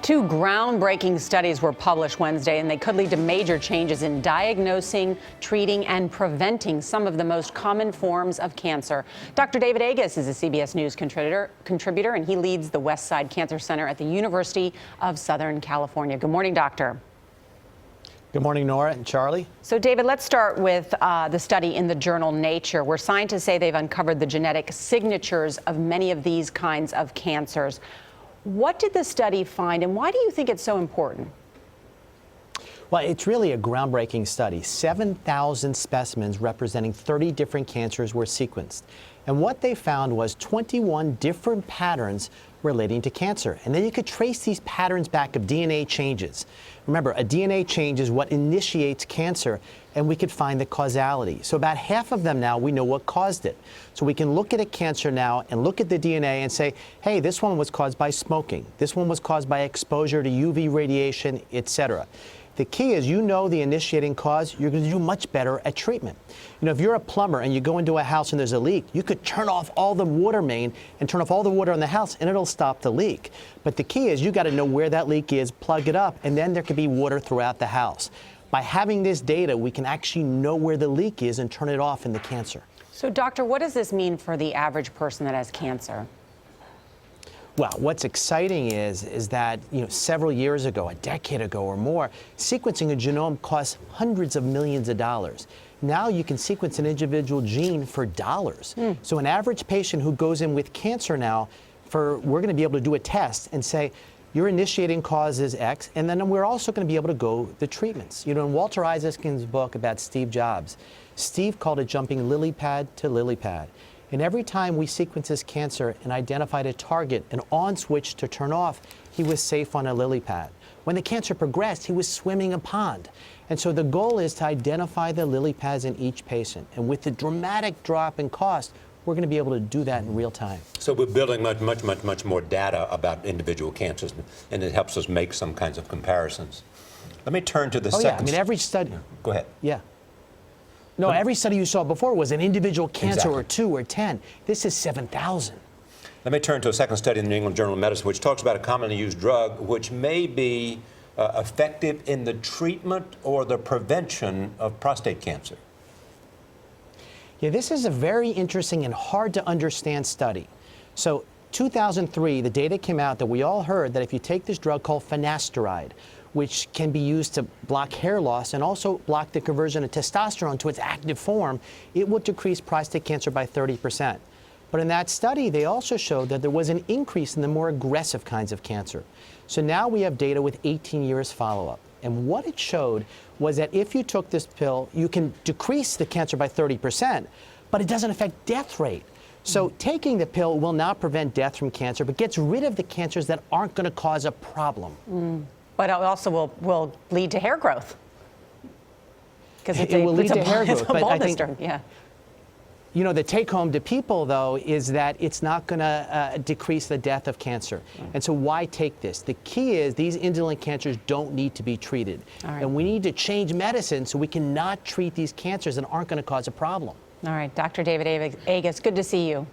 Two groundbreaking studies were published Wednesday, and they could lead to major changes in diagnosing, treating, and preventing some of the most common forms of cancer. Dr. David Agus is a CBS News contributor, and he leads the Westside Cancer Center at the University of Southern California. Good morning, doctor. Good morning, Nora and Charlie. So, David, let's start with the study in the journal Nature, where scientists say they've uncovered the genetic signatures of many of these kinds of cancers. What did the study find, and why do you think it's so important? Well, it's really a groundbreaking study. 7,000 specimens representing 30 different cancers were sequenced. And what they found was 21 different patterns relating to cancer. And then you could trace these patterns back of DNA changes. Remember, a DNA change is what initiates cancer, and we could find the causality. So about half of them now, we know what caused it. So we can look at a cancer now and look at the DNA and say, hey, this one was caused by smoking. This one was caused by exposure to UV radiation, etc. The key is, you know the initiating cause, you're going to do much better at treatment. You know, if you're a plumber and you go into a house and there's a leak, you could turn off all the water main and turn off all the water in the house and it'll stop the leak. But the key is, you got to know where that leak is, plug it up, and then there could be water throughout the house. By having this data, we can actually know where the leak is and turn it off in the cancer. So, doctor, what does this mean for the average person that has cancer? Well, what's exciting is that, several years ago, a decade ago or more, sequencing a genome cost hundreds of millions of dollars. Now you can sequence an individual gene for dollars. So an average patient who goes in with cancer now, we're going to be able to do a test and say, your initiating cause is X, and then we're also going to be able to go the treatments. In Walter Isaacson's book about Steve Jobs, Steve called it jumping lily pad to lily pad. And every time we sequenced his cancer and identified a target, an on switch to turn off, he was safe on a lily pad. When the cancer progressed, he was swimming a pond. And so the goal is to identify the lily pads in each patient. And with the dramatic drop in cost, we're going to be able to do that in real time. So we're building much more data about individual cancers, and it helps us make some kinds of comparisons. Let me turn to the second. Every study. Go ahead. Yeah. No, every study you saw before was an individual cancer or 2 or 10. This is 7,000. Let me turn to a second study in the New England Journal of Medicine, which talks about a commonly used drug which may be effective in the treatment or the prevention of prostate cancer. Yeah, this is a very interesting and hard to understand study. So 2003, the data came out that we all heard that if you take this drug called finasteride, which can be used to block hair loss and also block the conversion of testosterone to its active form, it will decrease prostate cancer by 30%. But in that study, they also showed that there was an increase in the more aggressive kinds of cancer. So now we have data with 18 years follow-up. And what it showed was that if you took this pill, you can decrease the cancer by 30%, but it doesn't affect death rate. So taking the pill will not prevent death from cancer, but gets rid of the cancers that aren't going to cause a problem. But it also will lead to hair growth. Because it will lead to hair growth. But I think, yeah. The take home to people, though, is that it's not going to decrease the death of cancer. And so why take this? The key is these indolent cancers don't need to be treated. And we need to change medicine so we can not treat these cancers that aren't going to cause a problem. All right, Dr. David Agus, good to see you.